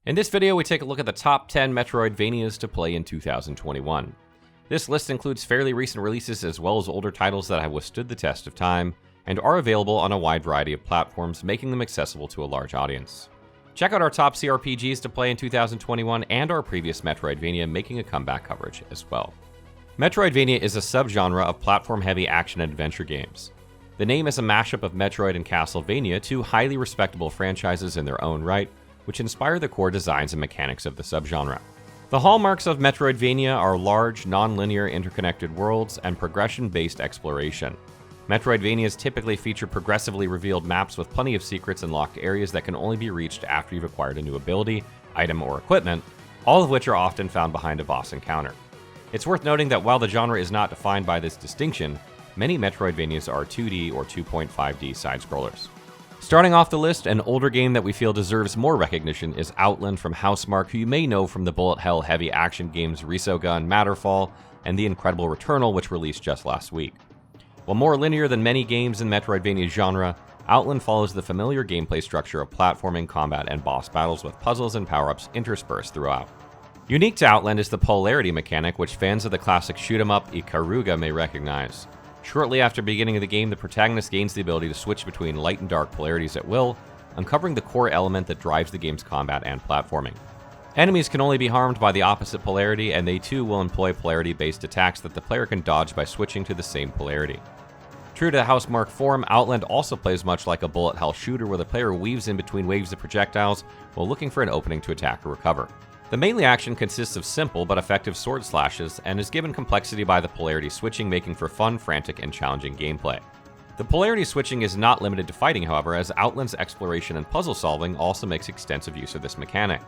In this video, we take a look at the top 10 Metroidvanias to play in 2021. This list includes fairly recent releases as well as older titles that have withstood the test of time and are available on a wide variety of platforms, making them accessible to a large audience. Check out our top CPRGs to play in 2021 and our previous Metroidvania making a comeback coverage as well. Metroidvania is a subgenre of platform-heavy action-adventure games. The name is a mashup of Metroid and Castlevania, two highly respectable franchises in their own right, which inspire the core designs and mechanics of the subgenre. The hallmarks of Metroidvania are large, non-linear interconnected worlds and progression-based exploration. Metroidvanias typically feature progressively revealed maps with plenty of secrets and locked areas that can only be reached after you've acquired a new ability, item, or equipment, all of which are often found behind a boss encounter. It's worth noting that while the genre is not defined by this distinction, many Metroidvanias are 2D or 2.5D side-scrollers. Starting off the list, an older game that we feel deserves more recognition is Outland from Housemarque, who you may know from the bullet hell heavy action games Resogun, Matterfall, and The Incredible Returnal, which released just last week. While more linear than many games in Metroidvania genre, Outland follows the familiar gameplay structure of platforming, combat, and boss battles with puzzles and power-ups interspersed throughout. Unique to Outland is the polarity mechanic, which fans of the classic shoot-'em-up Ikaruga may recognize. Shortly after beginning of the game, the protagonist gains the ability to switch between light and dark polarities at will, uncovering the core element that drives the game's combat and platforming. Enemies can only be harmed by the opposite polarity, and they too will employ polarity-based attacks that the player can dodge by switching to the same polarity. True to the Housemarque form, Outland also plays much like a bullet hell shooter where the player weaves in between waves of projectiles while looking for an opening to attack or recover. The melee action consists of simple but effective sword slashes and is given complexity by the polarity switching, making for fun, frantic, and challenging gameplay. The polarity switching is not limited to fighting, however, as Outland's exploration and puzzle solving also makes extensive use of this mechanic.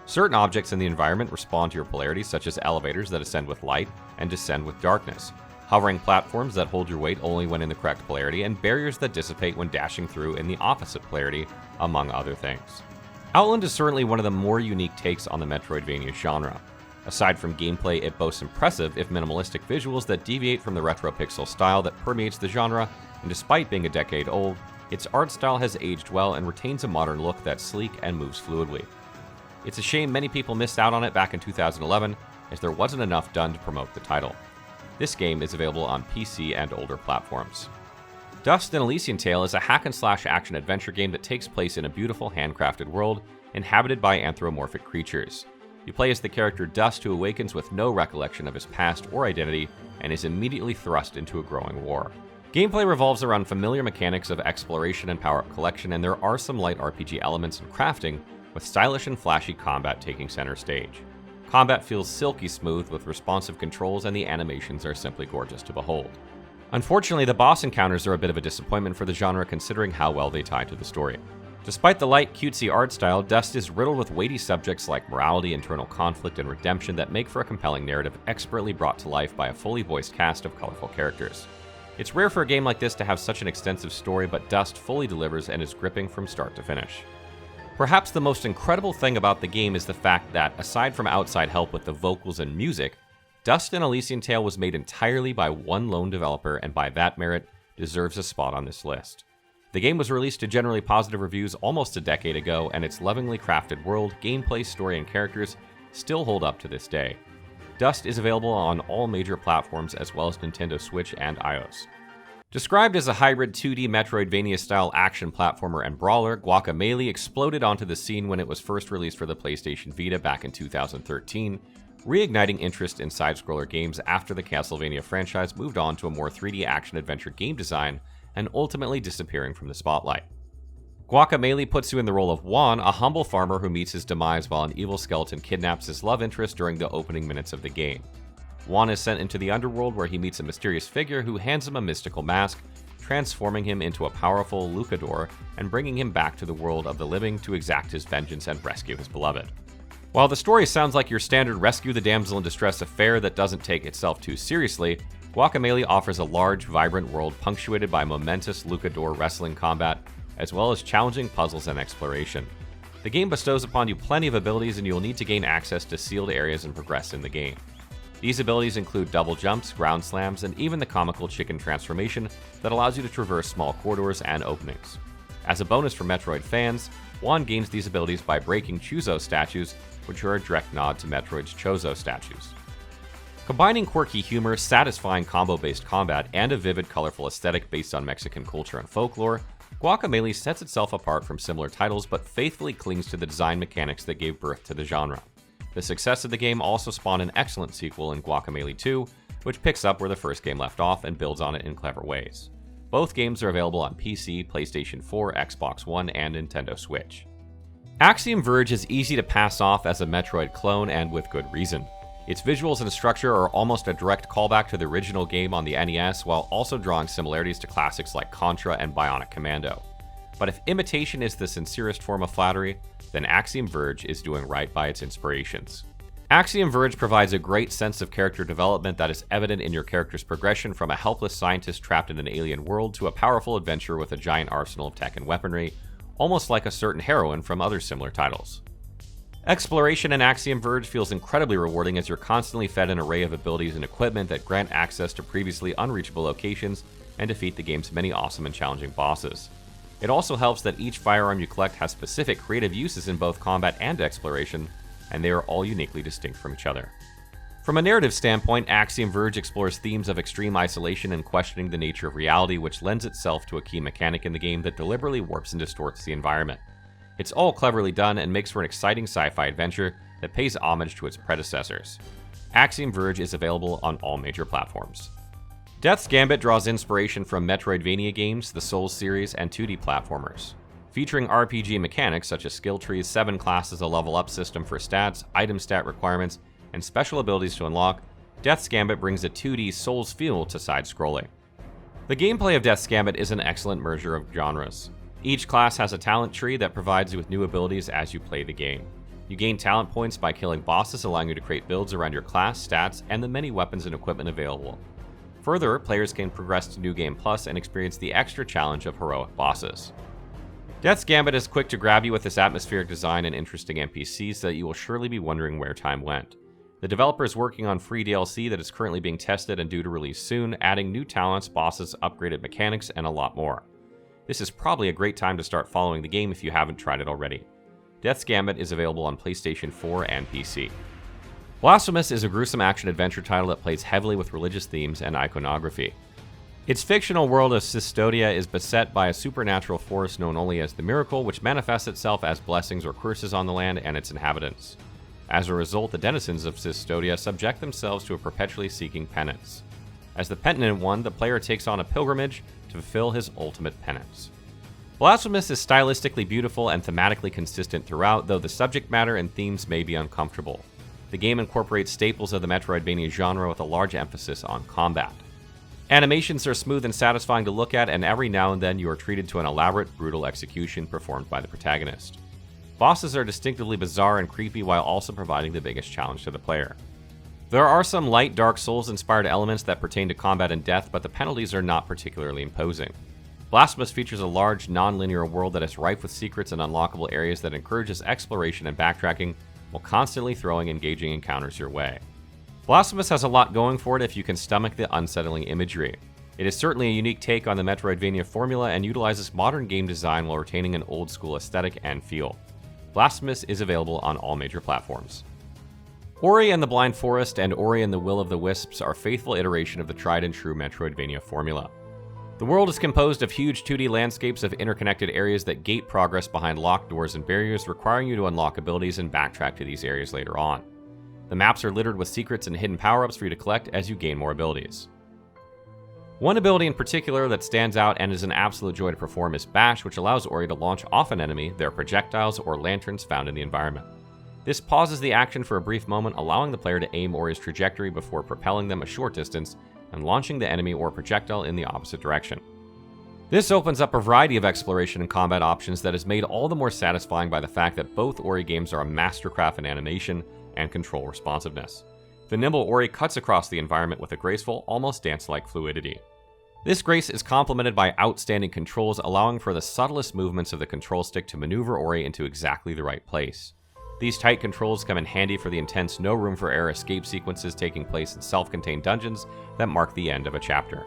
Certain objects in the environment respond to your polarity, such as elevators that ascend with light and descend with darkness, hovering platforms that hold your weight only when in the correct polarity, and barriers that dissipate when dashing through in the opposite polarity, among other things. Outland is certainly one of the more unique takes on the Metroidvania genre. Aside from gameplay, it boasts impressive, if minimalistic, visuals that deviate from the retro pixel style that permeates the genre, and despite being a decade old, its art style has aged well and retains a modern look that's sleek and moves fluidly. It's a shame many people missed out on it back in 2011, as there wasn't enough done to promote the title. This game is available on PC and older platforms. Dust: An Elysian Tale is a hack-and-slash action-adventure game that takes place in a beautiful handcrafted world inhabited by anthropomorphic creatures. You play as the character Dust, who awakens with no recollection of his past or identity and is immediately thrust into a growing war. Gameplay revolves around familiar mechanics of exploration and power-up collection, and there are some light RPG elements and crafting, with stylish and flashy combat taking center stage. Combat feels silky smooth with responsive controls, and the animations are simply gorgeous to behold. Unfortunately, the boss encounters are a bit of a disappointment for the genre considering how well they tie to the story. Despite the light, cutesy art style, Dust is riddled with weighty subjects like morality, internal conflict, and redemption that make for a compelling narrative expertly brought to life by a fully voiced cast of colorful characters. It's rare for a game like this to have such an extensive story, but Dust fully delivers and is gripping from start to finish. Perhaps the most incredible thing about the game is the fact that, aside from outside help with the vocals and music, Dust: An Elysian Tale was made entirely by one lone developer, and by that merit, deserves a spot on this list. The game was released to generally positive reviews almost a decade ago, and its lovingly crafted world, gameplay, story, and characters still hold up to this day. Dust is available on all major platforms as well as Nintendo Switch and iOS. Described as a hybrid 2D Metroidvania-style action platformer and brawler, Guacamelee exploded onto the scene when it was first released for the PlayStation Vita back in 2013, reigniting interest in side-scroller games after the Castlevania franchise moved on to a more 3D action-adventure game design and ultimately disappearing from the spotlight. Guacamelee puts you in the role of Juan, a humble farmer who meets his demise while an evil skeleton kidnaps his love interest during the opening minutes of the game. Juan is sent into the underworld where he meets a mysterious figure who hands him a mystical mask, transforming him into a powerful luchador and bringing him back to the world of the living to exact his vengeance and rescue his beloved. While the story sounds like your standard rescue the damsel in distress affair that doesn't take itself too seriously, Guacamelee offers a large, vibrant world punctuated by momentous luchador wrestling combat, as well as challenging puzzles and exploration. The game bestows upon you plenty of abilities, and you will need to gain access to sealed areas and progress in the game. These abilities include double jumps, ground slams, and even the comical chicken transformation that allows you to traverse small corridors and openings. As a bonus for Metroid fans, Juan gains these abilities by breaking Chuzo statues, which are a direct nod to Metroid's Chozo statues. Combining quirky humor, satisfying combo-based combat, and a vivid, colorful aesthetic based on Mexican culture and folklore, Guacamelee sets itself apart from similar titles but faithfully clings to the design mechanics that gave birth to the genre. The success of the game also spawned an excellent sequel in Guacamelee 2, which picks up where the first game left off and builds on it in clever ways. Both games are available on PC, PlayStation 4, Xbox One, and Nintendo Switch. Axiom Verge is easy to pass off as a Metroid clone, and with good reason. Its visuals and structure are almost a direct callback to the original game on the NES, while also drawing similarities to classics like Contra and Bionic Commando. But if imitation is the sincerest form of flattery, then Axiom Verge is doing right by its inspirations. Axiom Verge provides a great sense of character development that is evident in your character's progression from a helpless scientist trapped in an alien world to a powerful adventurer with a giant arsenal of tech and weaponry, almost like a certain heroine from other similar titles. Exploration in Axiom Verge feels incredibly rewarding as you're constantly fed an array of abilities and equipment that grant access to previously unreachable locations and defeat the game's many awesome and challenging bosses. It also helps that each firearm you collect has specific creative uses in both combat and exploration, and they are all uniquely distinct from each other. From a narrative standpoint, Axiom Verge explores themes of extreme isolation and questioning the nature of reality, which lends itself to a key mechanic in the game that deliberately warps and distorts the environment. It's all cleverly done and makes for an exciting sci-fi adventure that pays homage to its predecessors. Axiom Verge is available on all major platforms. Death's Gambit draws inspiration from Metroidvania games, the Souls series, and 2D platformers. Featuring RPG mechanics such as skill trees, 7 classes, a level-up system for stats, item stat requirements, and special abilities to unlock, Death's Gambit brings a 2D Souls feel to side-scrolling. The gameplay of Death's Gambit is an excellent merger of genres. Each class has a talent tree that provides you with new abilities as you play the game. You gain talent points by killing bosses, allowing you to create builds around your class, stats, and the many weapons and equipment available. Further, players can progress to New Game Plus and experience the extra challenge of heroic bosses. Death's Gambit is quick to grab you with its atmospheric design and interesting NPCs so that you will surely be wondering where time went. The developer is working on free DLC that is currently being tested and due to release soon, adding new talents, bosses, upgraded mechanics, and a lot more. This is probably a great time to start following the game if you haven't tried it already. Death's Gambit is available on PlayStation 4 and PC. Blasphemous is a gruesome action-adventure title that plays heavily with religious themes and iconography. Its fictional world of Systodia is beset by a supernatural force known only as the Miracle, which manifests itself as blessings or curses on the land and its inhabitants. As a result, the denizens of Systodia subject themselves to a perpetually seeking penance. As the penitent one, the player takes on a pilgrimage to fulfill his ultimate penance. Blasphemous is stylistically beautiful and thematically consistent throughout, though the subject matter and themes may be uncomfortable. The game incorporates staples of the Metroidvania genre with a large emphasis on combat. Animations are smooth and satisfying to look at, and every now and then you are treated to an elaborate, brutal execution performed by the protagonist. Bosses are distinctively bizarre and creepy while also providing the biggest challenge to the player. There are some light Dark Souls-inspired elements that pertain to combat and death, but the penalties are not particularly imposing. Blasphemous features a large, non-linear world that is rife with secrets and unlockable areas that encourages exploration and backtracking while constantly throwing engaging encounters your way. Blasphemous has a lot going for it if you can stomach the unsettling imagery. It is certainly a unique take on the Metroidvania formula and utilizes modern game design while retaining an old-school aesthetic and feel. Blasphemous is available on all major platforms. Ori and the Blind Forest and Ori and the Will of the Wisps are faithful iteration of the tried-and-true Metroidvania formula. The world is composed of huge 2D landscapes of interconnected areas that gate progress behind locked doors and barriers, requiring you to unlock abilities and backtrack to these areas later on. The maps are littered with secrets and hidden power-ups for you to collect as you gain more abilities. One ability in particular that stands out and is an absolute joy to perform is Bash, which allows Ori to launch off an enemy, their projectiles, or lanterns found in the environment. This pauses the action for a brief moment, allowing the player to aim Ori's trajectory before propelling them a short distance and launching the enemy or projectile in the opposite direction. This opens up a variety of exploration and combat options that is made all the more satisfying by the fact that both Ori games are a mastercraft in animation and control responsiveness. The nimble Ori cuts across the environment with a graceful, almost dance-like fluidity. This grace is complemented by outstanding controls, allowing for the subtlest movements of the control stick to maneuver Ori into exactly the right place. These tight controls come in handy for the intense no room for error escape sequences taking place in self-contained dungeons that mark the end of a chapter.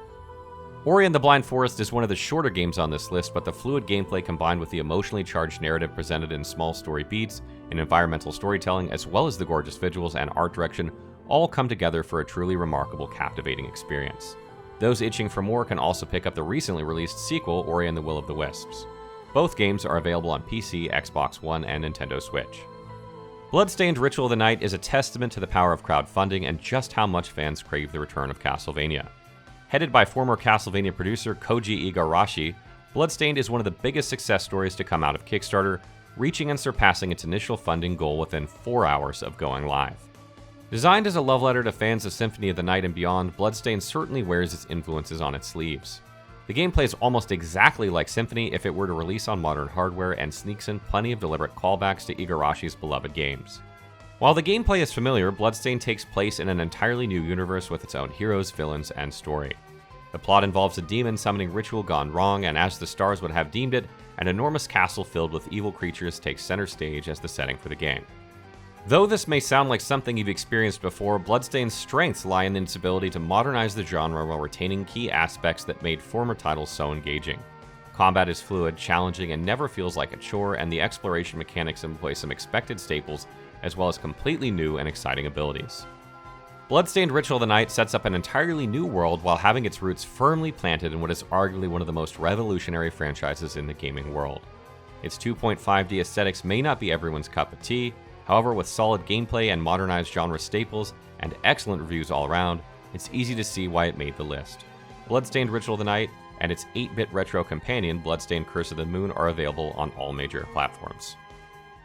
Ori and the Blind Forest is one of the shorter games on this list, but the fluid gameplay combined with the emotionally charged narrative presented in small story beats and environmental storytelling, as well as the gorgeous visuals and art direction, all come together for a truly remarkable, captivating experience. Those itching for more can also pick up the recently released sequel, Ori and the Will of the Wisps. Both games are available on PC, Xbox One, and Nintendo Switch. Bloodstained Ritual of the Night is a testament to the power of crowdfunding and just how much fans crave the return of Castlevania. Headed by former Castlevania producer Koji Igarashi, Bloodstained is one of the biggest success stories to come out of Kickstarter, reaching and surpassing its initial funding goal within 4 hours of going live. Designed as a love letter to fans of Symphony of the Night and beyond, Bloodstained certainly wears its influences on its sleeves. The game plays almost exactly like Symphony if it were to release on modern hardware and sneaks in plenty of deliberate callbacks to Igarashi's beloved games. While the gameplay is familiar, Bloodstained takes place in an entirely new universe with its own heroes, villains, and story. The plot involves a demon summoning ritual gone wrong, and as the stars would have deemed it, an enormous castle filled with evil creatures takes center stage as the setting for the game. Though this may sound like something you've experienced before, Bloodstained's strengths lie in its ability to modernize the genre while retaining key aspects that made former titles so engaging. Combat is fluid, challenging, and never feels like a chore, and the exploration mechanics employ some expected staples, as well as completely new and exciting abilities. Bloodstained Ritual of the Night sets up an entirely new world while having its roots firmly planted in what is arguably one of the most revolutionary franchises in the gaming world. Its 2.5D aesthetics may not be everyone's cup of tea. However, with solid gameplay and modernized genre staples and excellent reviews all around, it's easy to see why it made the list. Bloodstained Ritual of the Night and its 8-bit retro companion, Bloodstained Curse of the Moon, are available on all major platforms.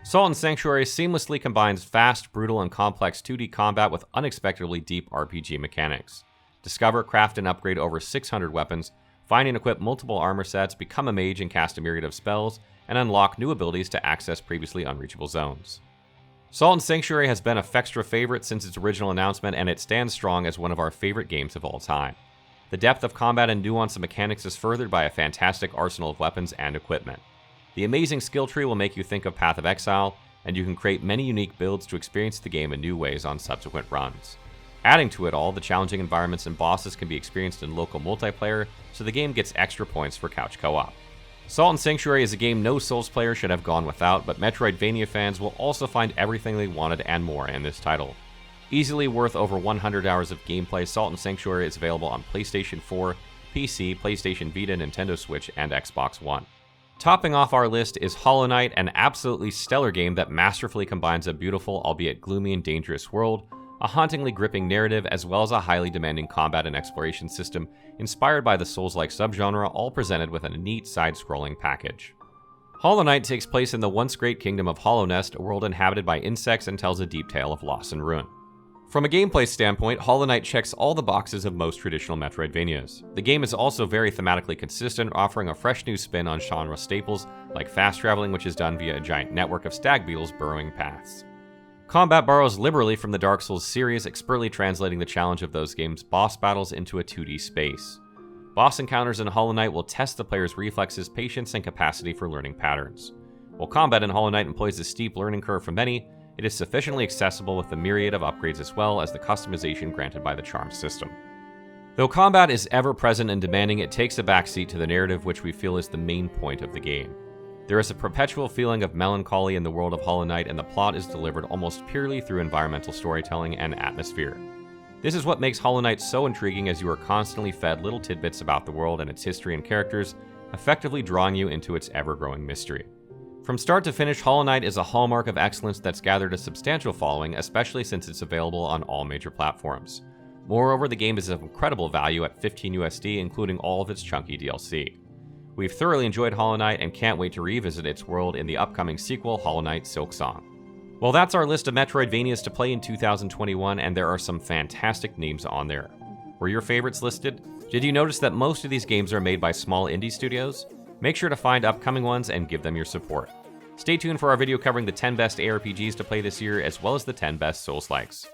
Salt and Sanctuary seamlessly combines fast, brutal, and complex 2D combat with unexpectedly deep RPG mechanics. Discover, craft, and upgrade over 600 weapons, find and equip multiple armor sets, become a mage and cast a myriad of spells, and unlock new abilities to access previously unreachable zones. Salt and Sanctuary has been a Fextra favorite since its original announcement, and it stands strong as one of our favorite games of all time. The depth of combat and nuance of mechanics is furthered by a fantastic arsenal of weapons and equipment. The amazing skill tree will make you think of Path of Exile, and you can create many unique builds to experience the game in new ways on subsequent runs. Adding to it all, the challenging environments and bosses can be experienced in local multiplayer, so the game gets extra points for couch co-op. Salt and Sanctuary is a game no Souls player should have gone without, but Metroidvania fans will also find everything they wanted and more in this title. Easily worth over 100 hours of gameplay, Salt and Sanctuary is available on PlayStation 4, PC, PlayStation Vita, Nintendo Switch, and Xbox One. Topping off our list is Hollow Knight, an absolutely stellar game that masterfully combines a beautiful, albeit gloomy and dangerous world, a hauntingly gripping narrative, as well as a highly demanding combat and exploration system inspired by the Souls-like subgenre, all presented with a neat side-scrolling package. Hollow Knight takes place in the once great kingdom of Hollow Nest, a world inhabited by insects, and tells a deep tale of loss and ruin. From a gameplay standpoint, Hollow Knight checks all the boxes of most traditional Metroidvanias. The game is also very thematically consistent, offering a fresh new spin on genre staples like fast traveling, which is done via a giant network of stag beetles burrowing paths. Combat borrows liberally from the Dark Souls series, expertly translating the challenge of those games' boss battles into a 2D space. Boss encounters in Hollow Knight will test the player's reflexes, patience, and capacity for learning patterns. While combat in Hollow Knight employs a steep learning curve for many, it is sufficiently accessible with the myriad of upgrades as well as the customization granted by the charm system. Though combat is ever present and demanding, it takes a backseat to the narrative, which we feel is the main point of the game. There is a perpetual feeling of melancholy in the world of Hollow Knight, and the plot is delivered almost purely through environmental storytelling and atmosphere. This is what makes Hollow Knight so intriguing, as you are constantly fed little tidbits about the world and its history and characters, effectively drawing you into its ever-growing mystery. From start to finish, Hollow Knight is a hallmark of excellence that's gathered a substantial following, especially since it's available on all major platforms. Moreover, the game is of incredible value at $15 USD, including all of its chunky DLC. We've thoroughly enjoyed Hollow Knight and can't wait to revisit its world in the upcoming sequel, Hollow Knight Silksong. Well, that's our list of Metroidvanias to play in 2021, and there are some fantastic names on there. Were your favorites listed? Did you notice that most of these games are made by small indie studios? Make sure to find upcoming ones and give them your support. Stay tuned for our video covering the 10 best ARPGs to play this year, as well as the 10 best Souls-likes.